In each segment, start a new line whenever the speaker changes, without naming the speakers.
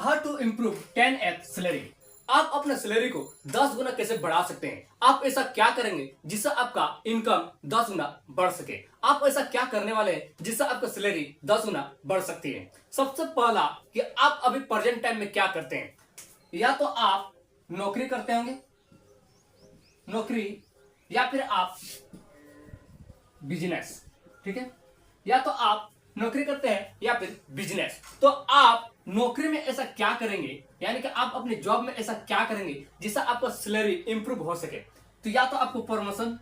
How to improve 10x salary. आप अपने salary को 10 गुना कैसे बढ़ा सकते हैं। आप ऐसा क्या करेंगे जिससे आपका इनकम 10 गुना बढ़ सके। आप ऐसा क्या करने वाले हैं जिससे आपका सैलरी 10 गुना बढ़ सकती है। सबसे पहला कि आप अभी प्रेजेंट टाइम में क्या करते हैं। या तो आप नौकरी करते होंगे, नौकरी, या फिर आप बिजनेस, ठीक है। या तो आप नौकरी करते हैं या फिर बिजनेस। तो आप नौकरी में ऐसा क्या करेंगे, यानी कि आप अपने जॉब में ऐसा क्या करेंगे जिससे आपका सैलरी इंप्रूव हो सके। तो या तो आपको प्रमोशन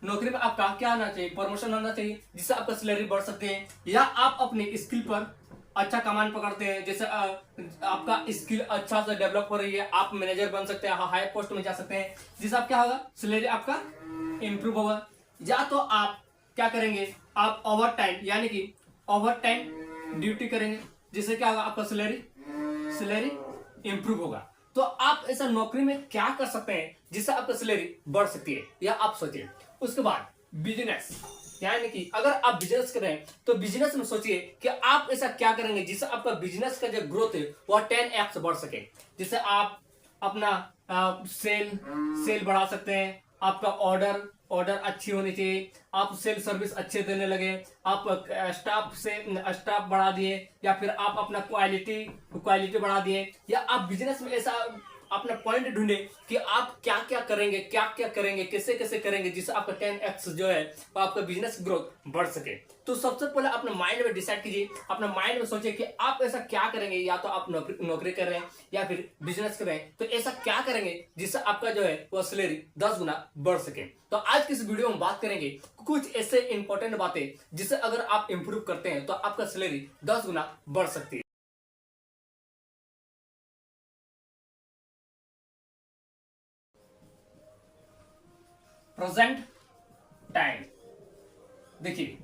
नौकरी में आपका क्या आना चाहिए, प्रमोशन होना चाहिए जिससे आपका सैलरी बढ़ सकते हैं। या आप अपने स्किल पर अच्छा कमांड पकड़ते हैं, जैसे आपका स्किल अच्छा से डेवलप हो रही है, आप मैनेजर बन सकते हैं, हाई पोस्ट में जा सकते हैं, जिससे आप क्या होगा, सैलरी आपका इंप्रूव होगा। या तो आप क्या करेंगे, आप ओवर टाइम यानी कि ओवर टाइम ड्यूटी करेंगे, जिससे क्या होगा, आपका सैलरी इंप्रूव होगा। तो आप ऐसा नौकरी में क्या कर सकते हैं जिससे आपका सैलरी बढ़ सकती है, या आप सोचिए। उसके बाद बिजनेस, यानी कि अगर आप बिजनेस कर रहे हैं तो बिजनेस में सोचिए कि आप ऐसा क्या करेंगे जिससे आपका बिजनेस का जो ग्रोथ है वह 10x बढ़ सके। जिससे आप अपना सेल बढ़ा सकते हैं, आपका ऑर्डर अच्छी होनी चाहिए, आप सेल सर्विस अच्छे देने लगे, आप स्टाफ बढ़ा दिए, या फिर आप अपना क्वालिटी बढ़ा दिए, या आप बिजनेस में ऐसा अपना पॉइंट ढूंढे कि आप क्या क्या करेंगे, कैसे कैसे करेंगे जिससे आपका 10x जो है वो आपका बिजनेस ग्रोथ बढ़ सके। तो सबसे पहले अपने माइंड में डिसाइड कीजिए, अपने माइंड में सोचिए कि आप ऐसा क्या करेंगे। या तो आप नौकरी कर रहे हैं या फिर बिजनेस कर रहे हैं, तो ऐसा क्या करेंगे जिससे आपका जो है वो सैलरी 10 गुना बढ़ सके। तो आज की इस वीडियो में बात करेंगे कुछ ऐसे इंपॉर्टेंट बातें जिससे अगर आप इंप्रूव करते हैं तो आपका सैलरी 10 गुना बढ़ सकती है। प्रेजेंट टाइम, देखिए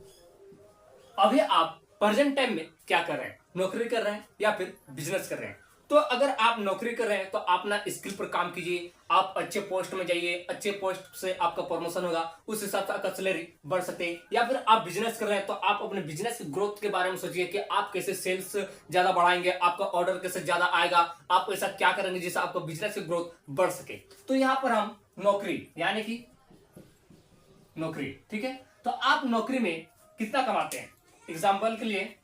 अभी आप प्रेजेंट टाइम में क्या कर रहे हैं, नौकरी कर रहे हैं या फिर बिजनेस कर रहे हैं। तो अगर आप नौकरी कर रहे हैं तो आप ना स्किल पर काम कीजिए, आप अच्छे पोस्ट में जाइए, अच्छे पोस्ट से आपका प्रमोशन होगा, उस हिसाब से आपका सैलरी बढ़ सकते हैं। या फिर आप बिजनेस कर रहे हैं तो आप अपने बिजनेस की ग्रोथ के बारे में सोचिए कि आप कैसे सेल्स ज्यादा बढ़ाएंगे, आपका ऑर्डर कैसे ज्यादा आएगा, आप ऐसा क्या करेंगे जिससे आपका बिजनेस की ग्रोथ बढ़ सके। तो यहाँ पर हम नौकरी यानी कि नौकरी, ठीक है। तो आप नौकरी में कितना कमाते हैं, एग्जाम्पल के लिए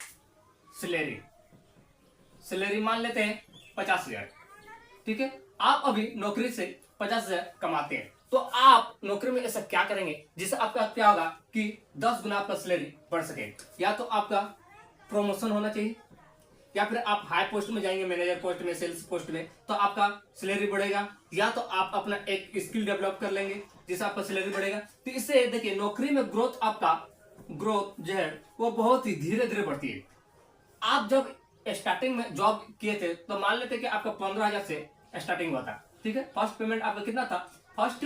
सैलरी मान लेते हैं 50,000, ठीक है। आप अभी नौकरी से 50,000 कमाते हैं, तो आप नौकरी में ऐसा क्या करेंगे जिससे आपका क्या होगा कि 10 गुना आपका सैलरी बढ़ सके। या तो आपका प्रमोशन होना चाहिए, या फिर आप हाई पोस्ट में जाएंगे, मैनेजर पोस्ट में, सेल्स पोस्ट में, तो आपका सैलरी बढ़ेगा। या तो आप अपना एक स्किल डेवलप कर लेंगे जिससे आपका सैलरी बढ़ेगा। तो इससे देखिए नौकरी में ग्रोथ जो है वो बहुत ही धीरे धीरे बढ़ती है। आप जब स्टार्टिंग में जॉब किए थे तो मान लेते कि आपका 15,000 से स्टार्टिंग हुआ था, ठीक है। फर्स्ट पेमेंट आपका कितना था, फर्स्ट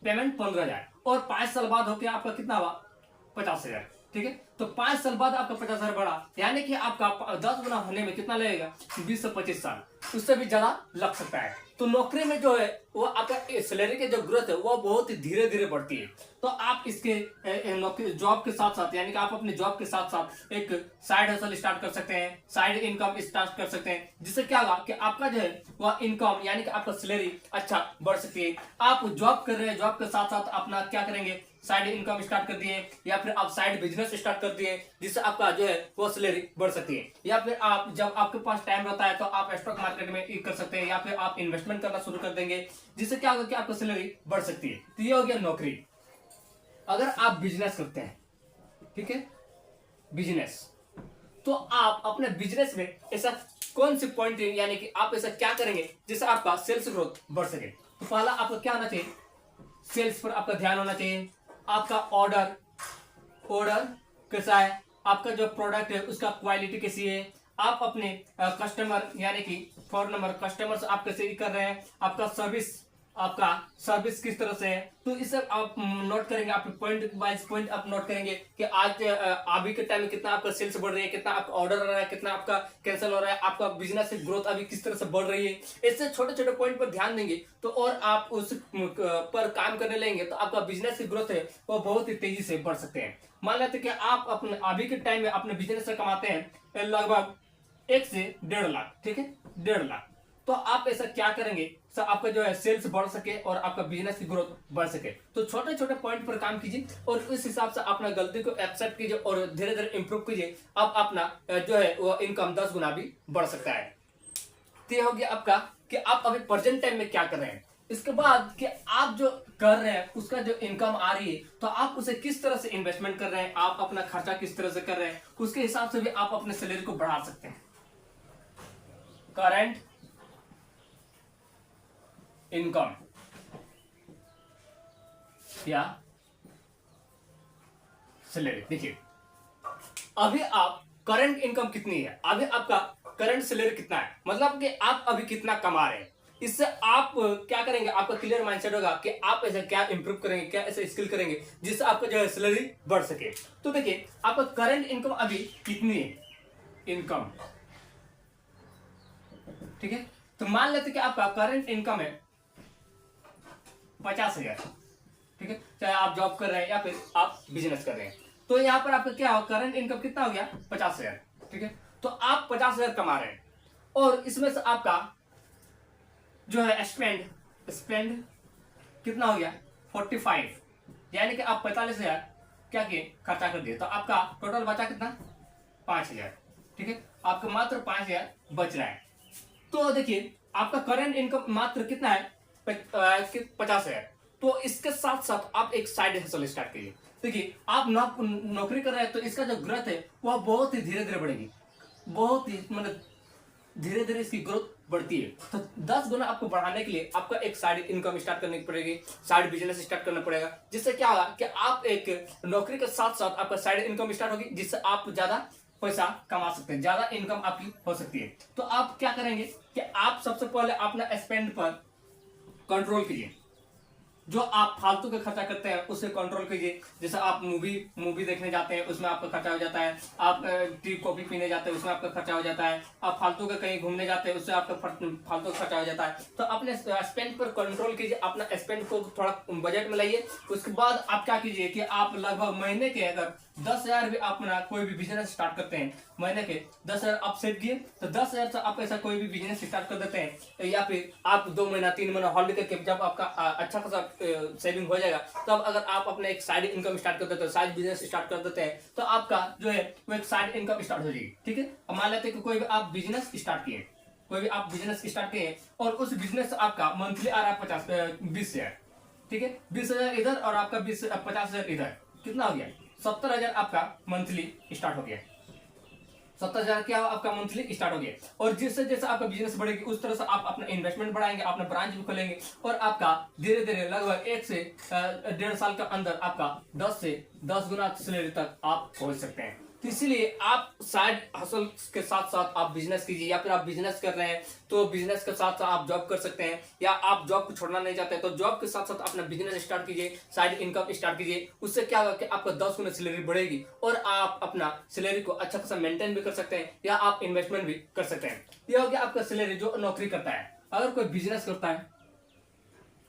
पेमेंट 15,000, और 5 साल बाद होकर आपका कितना हुआ, 50,000, ठीक है। तो 5 साल बाद आपका 50,000 बढ़ा, यानी कि आपका 10 गुना होने में कितना लगेगा, 20 से 25 साल, उससे भी ज्यादा लग सकता है। तो नौकरी में जो है वो आपका सैलरी की जो ग्रोथ है वो बहुत ही धीरे धीरे बढ़ती है। तो आप इसके नौकरी जॉब के साथ साथ, यानी कि आप अपने जॉब के साथ साथ एक साइड हसल स्टार्ट कर सकते हैं, साइड इनकम स्टार्ट कर सकते हैं, जिससे क्या होगा कि आपका जो है वह इनकम यानी कि आपका सैलरी अच्छा बढ़ सकती है। आप जॉब कर रहे हैं, जॉब के साथ साथ अपना क्या करेंगे, साइड इनकम स्टार्ट कर दिए, या फिर आप साइड बिजनेस स्टार्ट कर दिए, जिससे आपका जो है वो सैलरी बढ़ सकती है। या फिर आप जब आपके पास टाइम रहता है तो आप स्टॉक मार्केट में कर सकते हैं, या फिर आप इन्वेस्टमेंट करना शुरू कर देंगे, जिससे क्या होगा कि आपकी सैलरी बढ़ सकती है। तो ये हो गया नौकरी। अगर आप बिजनेस करते हैं, ठीक है, बिजनेस, तो आप अपने बिजनेस में ऐसा कौन सी पॉइंट है, यानी कि आप ऐसा क्या करेंगे जिससे आपका सेल्स ग्रोथ बढ़ सके। तो पहला आपका क्या होना चाहिए, सेल्स पर आपका ध्यान होना चाहिए। आपका ऑर्डर कैसा है, आपका जो प्रोडक्ट है उसका क्वालिटी कैसी है, आप अपने कस्टमर यानी कि 4 नंबर कस्टमर्स आप कैसे कर रहे हैं, आपका सर्विस किस तरह से है। तो इसे आप नोट करेंगे, आप पॉइंट वाइज पॉइंट आप नोट करेंगे कि आज अभी के टाइम में कितना आपका सेल्स बढ़ रही है, कितना आपका ऑर्डर हो रहा है, कितना आपका कैंसिल हो रहा है, आपका बिजनेस की ग्रोथ अभी किस तरह से बढ़ रही है। इससे छोटे छोटे पॉइंट पर ध्यान देंगे तो और आप उस पर काम करने लेंगे तो आपका बिजनेस की ग्रोथ है वो बहुत ही तेजी से बढ़ सकते हैं। मान लेते कि आप अपने अभी के टाइम में अपने बिजनेस से कमाते हैं लगभग 1 से 1.5 लाख, ठीक है, 1.5 लाख। तो आप ऐसा क्या करेंगे सर, आपका जो है सेल्स बढ़ सके और आपका बिजनेस की ग्रोथ बढ़ सके। तो छोटे छोटे पॉइंट पर काम कीजिए और इस हिसाब से अपना गलती को एक्सेप्ट कीजिए और धीरे धीरे इंप्रूव कीजिए। अब अपना जो है वो इनकम 10 गुना भी बढ़ सकता है। तो ये हो गया आपका कि आप अभी प्रेजेंट टाइम में क्या कर रहे हैं। इसके बाद कि आप जो कर रहे हैं उसका जो इनकम आ रही है तो आप उसे किस तरह से इन्वेस्टमेंट कर रहे हैं, आप अपना खर्चा किस तरह से कर रहे हैं, उसके हिसाब से भी आप अपने सैलरी को बढ़ा सकते हैं। करंट इनकम या सैलरी, देखिए अभी आप करंट इनकम कितनी है, अभी आपका करंट सैलरी कितना है, मतलब कि आप अभी कितना कमा रहे हैं। इससे आप क्या करेंगे, आपका क्लियर माइंडसेट होगा कि आप ऐसा क्या इंप्रूव करेंगे, क्या ऐसे स्किल करेंगे जिससे आपका जो है सैलरी बढ़ सके। तो देखिए आपका करंट इनकम अभी कितनी है, इनकम, ठीक है। तो मान लेते कि आपका करंट इनकम है 50,000, ठीक है, चाहे आप जॉब कर रहे हैं या फिर आप बिजनेस कर रहे हैं। तो यहाँ पर आपका क्या हो, करंट इनकम कितना हो गया 50,000, ठीक है। तो आप 50,000 कमा रहे हैं और इसमें से आपका जो है स्पेंड कितना हो गया 45, यानी कि आप 45,000 क्या किए, खर्चा कर दिए। तो आपका टोटल बचा कितना 5,000, ठीक है, आपका मात्र 5,000 बच रहा है। तो देखिए आपका करंट इनकम मात्र कितना है 50,000। तो इसके साथ साथ आप एक साइड हसल स्टार्ट कीजिए। देखिए आप नौकरी कर रहे हैं तो इसका जो ग्रोथ है वह बहुत ही धीरे धीरे बढ़ेगी, बहुत ही मतलब धीरे धीरे इसकी ग्रोथ बढ़ती है। तो 10 गुना आपको बढ़ाने के लिए आपका एक साइड इनकम स्टार्ट करनी पड़ेगी, साइड बिजनेस स्टार्ट करना पड़ेगा। जिससे क्या होगा कि आप एक नौकरी के साथ साथ आपका साइड इनकम स्टार्ट होगी, जिससे आप ज्यादा पैसा कमा सकते हैं, ज्यादा इनकम आपकी हो सकती है। तो आप क्या करेंगे कि आप सबसे पहले अपना स्पेंड पर कंट्रोल कीजिए। जो आप फालतू का खर्चा करते हैं उसे कंट्रोल कीजिए। जैसे आप मूवी देखने जाते हैं उसमें आपका खर्चा हो जाता है, आप टी कॉफी पीने जाते हैं उसमें आपका खर्चा हो जाता है, आप फालतू का कहीं घूमने जाते हैं उससे आपका फालतू खर्चा हो जाता है। तो अपने स्पेंड पर कंट्रोल कीजिए, अपना स्पेंड को थोड़ा बजट में लाइए। उसके बाद आप क्या कीजिए कि आप लगभग महीने के अगर 10,000 भी अपना कोई भी बिजनेस स्टार्ट करते हैं, महीने के 10,000 आप सेव किए तो 10,000 से आप ऐसा कोई भी बिजनेस स्टार्ट कर देते हैं, या फिर आप 2 महीना 3 महीना हॉलिडे करके जब आपका अच्छा खासा सेविंग हो जाएगा तब अगर आप अपने एक साइड इनकम स्टार्ट कर देते हैं, साइड बिजनेस स्टार्ट कर देते हैं, तो आपका जो है वो एक साइड इनकम स्टार्ट हो जाएगी, ठीक है। अब मान लेते हैं कि कोई भी आप बिजनेस स्टार्ट किए, कोई भी आप बिजनेस स्टार्ट किए और उस बिजनेस से आपका मंथली आ रहा है 20,000, ठीक है, 20,000 इधर और आपका 50,000 इधर, कितना हो गया 70,000 आपका मंथली स्टार्ट हो गया। 70,000 क्या आपका मंथली स्टार्ट हो गया। और जिससे जैसे आपका बिजनेस बढ़ेगी उस तरह से आप अपना इन्वेस्टमेंट बढ़ाएंगे, अपना ब्रांच भी खोलेंगे और आपका धीरे धीरे लगभग 1 से 1.5 साल के अंदर आपका 10 से 10 गुना सैलरी तक आप पहुंच सकते हैं। तो इसीलिए आप साइड हसल के साथ साथ आप बिजनेस कीजिए, या फिर आप बिजनेस कर रहे हैं तो बिजनेस के साथ साथ आप जॉब कर सकते हैं, या आप जॉब को छोड़ना नहीं चाहते तो जॉब के साथ साथ अपना बिजनेस स्टार्ट कीजिए, साइड इनकम स्टार्ट कीजिए। उससे क्या होगा कि आपका 10 गुना सैलरी बढ़ेगी और आप अपना सैलरी को अच्छा खासा मेंटेन भी कर सकते हैं या आप इन्वेस्टमेंट भी कर सकते हैं। यह हो गया आपका सैलरी जो नौकरी करता है। अगर कोई बिजनेस करता है,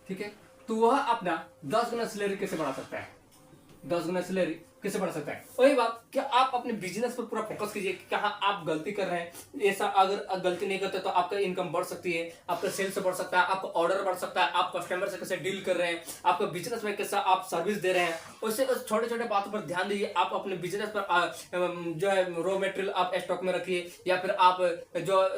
ठीक है, तो वह अपना 10 गुना सैलरी कैसे बढ़ा सकता है, 10 गुना सैलरी कैसे बढ़ सकता है। वही बात कि आप अपने बिजनेस पर पूरा फोकस कीजिए कि कहाँ आप गलती कर रहे हैं। ऐसा अगर गलती नहीं करते तो आपका इनकम बढ़ सकती है, आपका सेल्स बढ़ सकता है, आपका ऑर्डर बढ़ सकता है, आप कस्टमर से कैसे डील कर रहे हैं, आपका बिजनेस में कैसा आप सर्विस दे रहे हैं, उससे छोटे छोटे बातों पर ध्यान दीजिए। आप अपने बिजनेस पर जो है रॉ मटेरियल आप स्टॉक में रखिए, या फिर आप जो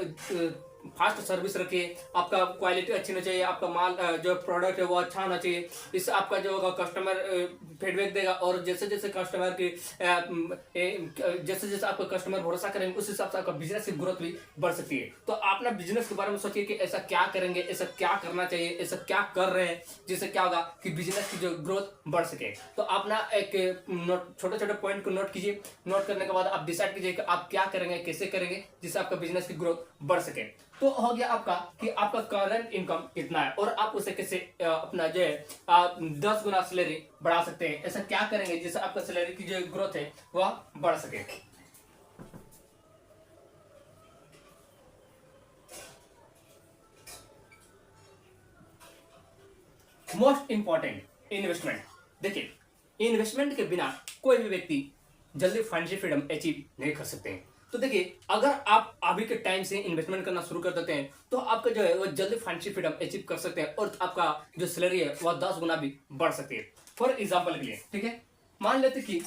फास्ट सर्विस रखिए, आपका क्वालिटी अच्छी होनी चाहिए, आपका माल जो प्रोडक्ट है वो अच्छा होना चाहिए। इससे आपका जो कस्टमर फीडबैक देगा और जैसे जैसे कस्टमर की जैसे जैसे आपका कस्टमर भरोसा करेंगे उस हिसाब से आपका बिजनेस की ग्रोथ भी बढ़ सकती है। तो आप ना बिजनेस के बारे में सोचिए कि ऐसा क्या करेंगे, ऐसा क्या करना चाहिए, ऐसा क्या कर रहे हैं जिससे क्या होगा कि बिजनेस की जो ग्रोथ बढ़ सके। तो आप ना एक छोटे छोटे पॉइंट को नोट कीजिए, नोट करने के बाद आप डिसाइड कीजिए कि आप क्या करेंगे, कैसे करेंगे जिससे आपका बिजनेस की ग्रोथ बढ़ सके। तो हो गया आपका कि आपका करंट इनकम कितना है और आप उसे कैसे अपना जो है 10 गुना सैलरी बढ़ा सकते हैं। ऐसा क्या करेंगे जिससे आपका सैलरी की जो ग्रोथ है वह बढ़ सके। Most important investment. देखिए इन्वेस्टमेंट के बिना कोई भी व्यक्ति जल्दी फाइनेंशियल फ्रीडम अचीव नहीं कर सकते हैं। तो देखिए, अगर आप अभी के टाइम से इन्वेस्टमेंट करना शुरू कर देते हैं तो आपका जो है वो जल्दी फाइनेंशियल फ्रीडम अचीव कर सकते हैं और आपका जो सैलरी है वह 10 गुना भी बढ़ सकती है। फॉर एग्जाम्पल के लिए, ठीक है, मान लेते कि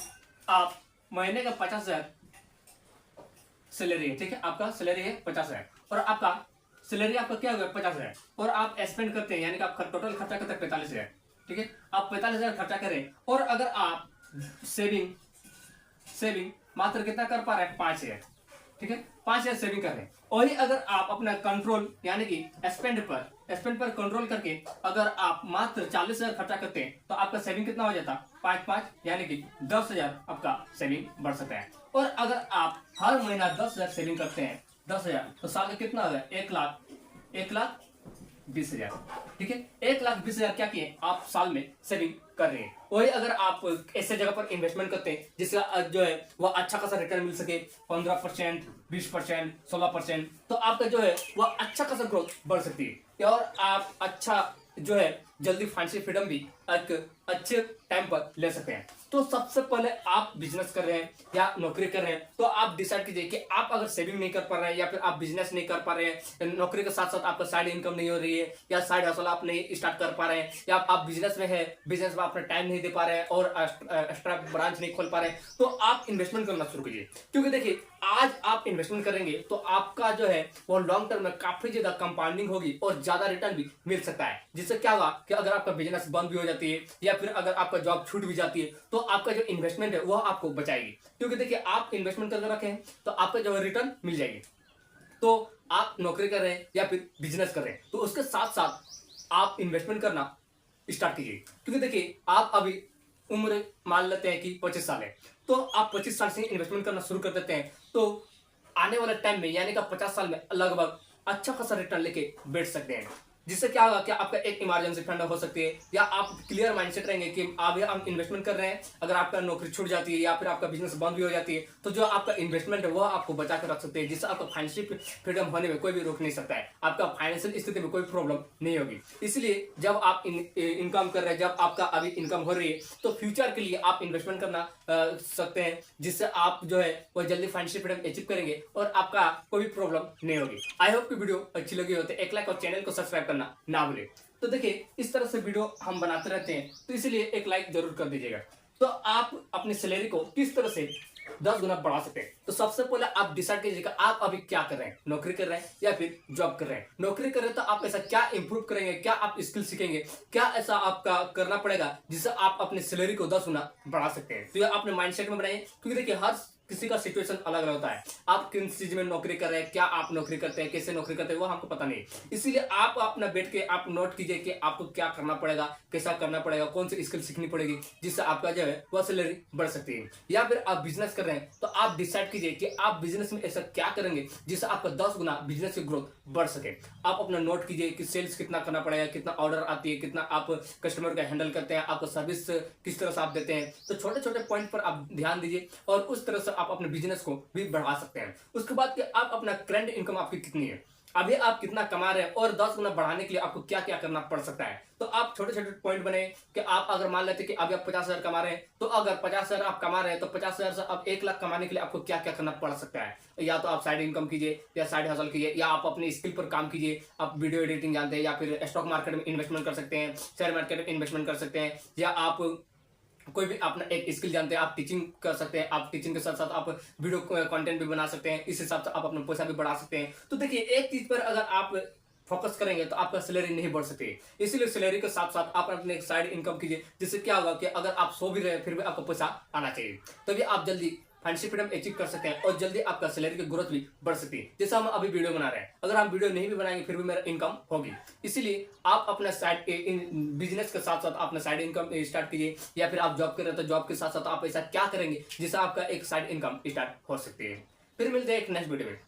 आप महीने का 50,000 सैलरी है, ठीक है, आपका सैलरी है 50,000 और आपका सैलरी आपका क्या होगा 50,000 और आप स्पेंड करते हैं, यानी कि आप टोटल खर्चा करते हैं 45,000, ठीक है, आप 45,000 खर्चा करें और अगर आप सेविंग मात्र कितना कर पा रहे हैं 5,000, ठीक है, 5,000 सेविंग कर रहे हैं। वही अगर आप अपना कंट्रोल यानी कि स्पेंड पर कंट्रोल करके अगर आप मात्र 40,000 खर्चा करते हैं तो आपका सेविंग कितना हो जाता 5,5 यानी कि 10,000 आपका सेविंग बढ़ सकता है। और अगर आप हर महीना 10,000 सेविंग करते हैं 10,000 तो साल का कितना होगा 1,20,000, ठीक है, 1,20,000 क्या किए आप साल में सेविंग कर रहे हैं। वही अगर आप ऐसे जगह पर इन्वेस्टमेंट करते हैं जिसका जो है वह अच्छा खासा रिटर्न मिल सके 15%, 20%, 16%, तो आपका जो है वह अच्छा खासा ग्रोथ बढ़ सकती है और आप अच्छा जो है जल्दी फाइनेंशियल फ्रीडम भी एक अच्छे टाइम पर ले सकते हैं। तो सबसे पहले आप बिजनेस कर रहे हैं या नौकरी कर रहे हैं तो आप डिसाइड कीजिए कि आप अगर सेविंग नहीं कर पा रहे हैं या फिर आप बिजनेस नहीं कर पा रहे हैं, नौकरी के साथ साथ आपका साइड इनकम नहीं हो रही है या साइड हसल आप नहीं स्टार्ट कर पा रहे हैं या आप बिजनेस में है, बिजनेस में अपना टाइम नहीं दे पा रहे हैं और एक्स्ट्रा ब्रांच नहीं खोल पा रहे हैं, तो आप इन्वेस्टमेंट करना शुरू कीजिए। क्योंकि देखिए, आज आप इन्वेस्टमेंट करेंगे तो आपका जो है वो लॉन्ग टर्म में काफी ज्यादा कंपाउंडिंग होगी और ज्यादा रिटर्न भी मिल सकता है। जिससे क्या होगा कि अगर आपका बिजनेस बंद भी हो जाती है या फिर अगर आपका जॉब छूट भी जाती है तो आपका जो इन्वेस्टमेंट है वह आपको बचाएगी। क्योंकि देखिए, आप इन्वेस्टमेंट करके रखे हैं तो आपका जो है रिटर्न मिल जाएगी। तो आप नौकरी कर रहे हैं या फिर बिजनेस कर रहे हैं तो उसके साथ साथ आप इन्वेस्टमेंट करना स्टार्ट कीजिए। क्योंकि देखिए, आप अभी उम्र मान लेते हैं कि 25 साल है तो आप 25 साल से इन्वेस्टमेंट करना शुरू कर देते हैं तो आने वाले टाइम में यानी कि 50 साल में लगभग अच्छा खासा रिटर्न लेके बैठ सकते हैं। जिससे क्या होगा कि आपका एक इमरजेंसी फंड हो सकती है या आप क्लियर माइंडसेट रहेंगे कि अभी हम इन्वेस्टमेंट कर रहे हैं, अगर आपका नौकरी छूट जाती है या फिर आपका बिजनेस बंद भी हो जाती है तो जो आपका इन्वेस्टमेंट है वो आपको बचा कर रख सकते हैं, जिससे आपका फाइनेंशियल फ्रीडम होने में कोई भी रोक नहीं सकता है, आपका फाइनेंशियल स्थिति में कोई प्रॉब्लम नहीं होगी। इसलिए जब आप इनकम कर रहे हैं, जब आपका अभी इनकम हो रही है तो फ्यूचर के लिए आप इन्वेस्टमेंट करना सकते हैं, जिससे आप जो है वो जल्दी फाइनेंशियल फ्रीडम अचीव करेंगे और आपका कोई भी प्रॉब्लम नहीं होगी। आई होप की वीडियो अच्छी लगी हो तो एक लाइक और चैनल को सब्सक्राइब करना ना भूलें। तो देखिए, इस तरह से वीडियो हम बनाते रहते हैं तो इसलिए एक लाइक जरूर कर दीजिएगा। तो आप अपनी सैलरी को किस तरह से 10 गुना बढ़ा सकते हैं, तो सबसे पहले आप डिसाइड कीजिएगा आप अभी क्या कर रहे हैं, नौकरी कर रहे हैं या फिर जॉब कर रहे हैं। नौकरी कर रहे हैं तो आप ऐसा क्या इंप्रूव करेंगे, क्या आप स्किल सीखेंगे, क्या ऐसा आपका करना पड़ेगा जिससे आप अपनी सैलरी को 10 गुना बढ़ा सकते हैं। तो ये आपने माइंडसेट में बनाइए। क्योंकि देखिए, हर किसी का सिचुएशन अलग अलग होता है। आप किस चीज में नौकरी कर रहे हैं, क्या आप नौकरी करते हैं, कैसे नौकरी करते हैं, वो हमको पता नहीं। इसीलिए आप अपना बैठ के आप नोट कीजिए कि आपको क्या करना पड़ेगा, कैसा करना पड़ेगा, कौन सी स्किल सीखनी पड़ेगी जिससे आपका जो है वह सैलरी बढ़ सकती है। या फिर आप बिजनेस कर रहे हैं तो आप डिसाइड कीजिए कि आप बिजनेस में ऐसा क्या करेंगे जिससे आपका 10 गुना बिजनेस की ग्रोथ बढ़ सके। आप अपना नोट कीजिए कि सेल्स कितना करना पड़ेगा, कितना ऑर्डर आती है, कितना आप कस्टमर का हैंडल करते हैं, आपको सर्विस किस तरह से आप देते हैं। तो छोटे छोटे पॉइंट पर आप ध्यान दीजिए और उस तरह से आप अपने बिजनेस को भी बढ़ा सकते हैं। उसके बाद कि आप अपना करंट इनकम आपकी कितनी है, अभी आप कितना कमा रहे हैं और 10 गुना बढ़ाने के लिए आपको क्या क्या करना पड़ सकता है। तो आप छोटे छोटे पॉइंट बने कि आप अगर मान लेते कि अभी आप 50,000 कमा रहे हैं तो अगर 50,000 आप कमा रहे हैं तो 50,000 से आप 1 लाख कमाने के लिए आपको क्या क्या करना पड़ सकता है। या तो आप साइड इनकम कीजिए या साइड हसल कीजिए या आप अपनी स्किल पर काम कीजिए। आप वीडियो एडिटिंग जानते हैं या फिर स्टॉक मार्केट में इन्वेस्टमेंट कर सकते हैं, शेयर मार्केट में इन्वेस्टमेंट कर सकते हैं, या आप कोई भी अपना एक स्किल जानते हैं, आप टीचिंग कर सकते हैं। आप टीचिंग के साथ साथ आप वीडियो कंटेंट भी बना सकते हैं, इस हिसाब से आप अपना पैसा भी बढ़ा सकते हैं। तो देखिए, एक चीज पर अगर आप फोकस करेंगे तो आपका सैलरी नहीं बढ़ सकती। इसीलिए सैलरी के साथ साथ आप अपने एक साइड इनकम कीजिए, जिससे क्या होगा कि अगर आप सो भी रहे फिर भी आपको पैसा आना चाहिए, तभी आप जल्दी फाइनेंशियल फ्रीडम अचीव कर सकते हैं और जल्दी आपका सैलरी की ग्रोथ भी बढ़ सकती है। जैसे हम अभी वीडियो बना रहे हैं, अगर हम वीडियो नहीं भी बनाएंगे फिर भी मेरा इनकम होगी। इसीलिए आप अपना साइड बिजनेस के साथ साथ अपना साइड इनकम स्टार्ट कीजिए, या फिर आप जॉब कर रहे हैं तो जॉब के साथ साथ आप ऐसा क्या करेंगे जिससे आपका एक साइड इनकम स्टार्ट हो सकती है। फिर मिलते हैं एक नेक्स्ट वीडियो में।